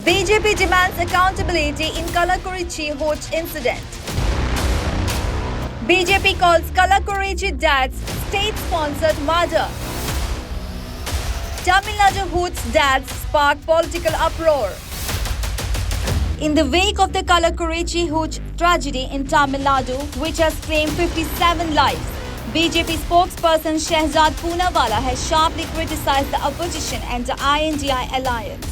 BJP demands accountability in Kallakurichi Hooch incident. BJP calls Kallakurichi dad's state-sponsored murder. Tamil Nadu Hooch's dads spark political uproar. In the wake of the Kallakurichi Hooch tragedy in Tamil Nadu, which has claimed 57 lives, BJP spokesperson Shehzad Poonawalla has sharply criticized the opposition and the INDI alliance.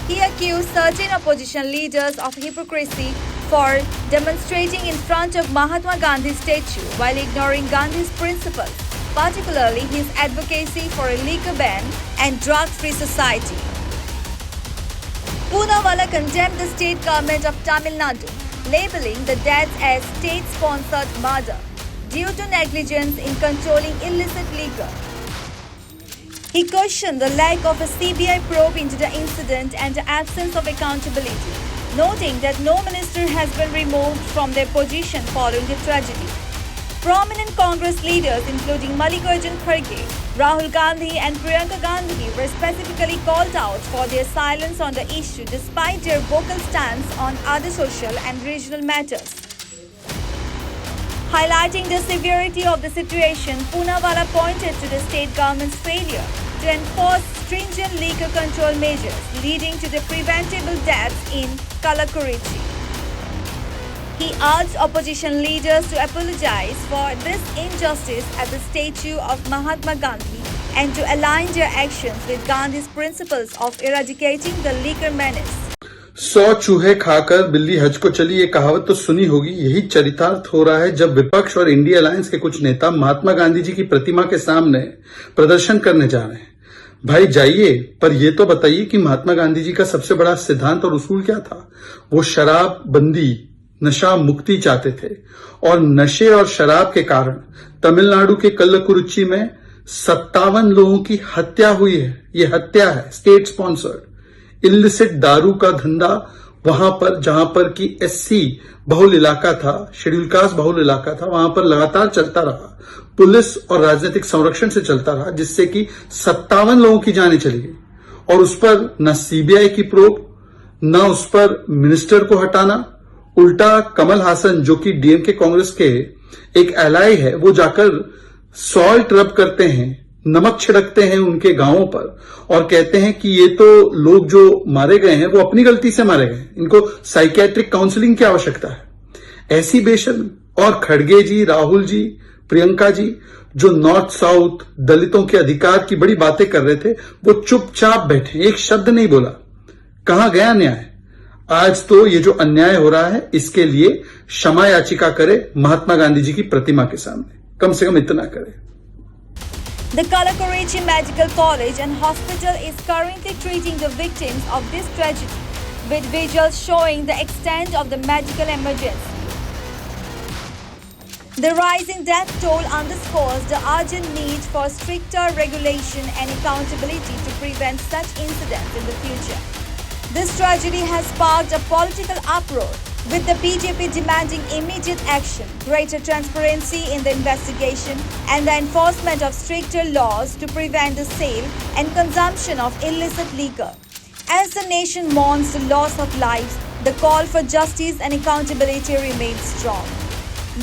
He accused certain opposition leaders of hypocrisy for demonstrating in front of Mahatma Gandhi's statue while ignoring Gandhi's principles, particularly his advocacy for a liquor ban and drug-free society. Poonawalla condemned the state government of Tamil Nadu, labeling the deaths as state-sponsored murder due to negligence in controlling illicit liquor. He questioned the lack of a CBI probe into the incident and the absence of accountability, noting that no minister has been removed from their position following the tragedy. Prominent Congress leaders including Mallikarjun Kharge, Rahul Gandhi and Priyanka Gandhi were specifically called out for their silence on the issue despite their vocal stance on other social and regional matters. Highlighting the severity of the situation, Poonawalla pointed to the state government's failure to enforce stringent liquor control measures, leading to the preventable deaths in Kallakurichi. He urged opposition leaders to apologize for this injustice at the statue of Mahatma Gandhi and to align their actions with Gandhi's principles of eradicating the liquor menace. 100 चूहे खाकर बिल्ली हज को चली, ये कहावत तो सुनी होगी। यही चरितार्थ हो रहा है जब विपक्ष और इंडिया अलायंस के कुछ नेता महात्मा गांधी जी की प्रतिमा के सामने प्रदर्शन करने जा रहे हैं। भाई जाइए, पर यह तो बताइए कि महात्मा गांधी जी का सबसे बड़ा सिद्धांत और उसूल क्या था। वो शराब बंदी, नशा मुक्ति चाहते थे और नशे और शराब के कारण तमिलनाडु के कल्लकुरिची में 57 लोगों की हत्या हुई है। ये हत्या है स्टेट स्पॉन्सर्ड। इलिसिट दारू का धंधा वहां पर जहां पर कि एससी बहुल इलाका था, शेड्यूल कास्ट बहुल इलाका था, वहां पर लगातार चलता रहा। पुलिस और राजनीतिक संरक्षण से चलता रहा, जिससे कि 57 लोगों की जानें चली गई। और उस पर न सीबीआई की प्रोब, न उस पर मिनिस्टर को हटाना। उल्टा कमल हासन, जो कि डीएमके कांग्रेस के एक एलाई है, वो जाकर सॉल्ट रब करते हैं, नमक छिड़कते हैं उनके गांवों पर और कहते हैं कि ये तो लोग जो मारे गए हैं वो अपनी गलती से मारे गए, इनको साइकियाट्रिक काउंसलिंग की आवश्यकता है। ऐसी बेशर्मी। और खड़गे जी, राहुल जी, प्रियंका जी, जो नॉर्थ साउथ दलितों के अधिकार की बड़ी बातें कर रहे थे, वो चुपचाप बैठे, एक शब्द नहीं बोला। कहां गया न्याय? आज तो ये जो अन्याय हो रहा है, इसके लिए क्षमा याचिका करे महात्मा गांधी जी की प्रतिमा के सामने, कम से कम इतना करे। The Kallakurichi Medical College and Hospital is currently treating the victims of this tragedy, with visuals showing the extent of the medical emergency. The rising death toll underscores the urgent need for stricter regulation and accountability to prevent such incidents in the future. This tragedy has sparked a political uproar, with the BJP demanding immediate action, greater transparency in the investigation, and the enforcement of stricter laws to prevent the sale and consumption of illicit liquor. As the nation mourns the loss of lives, the call for justice and accountability remains strong.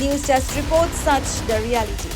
News Desk reports such the reality.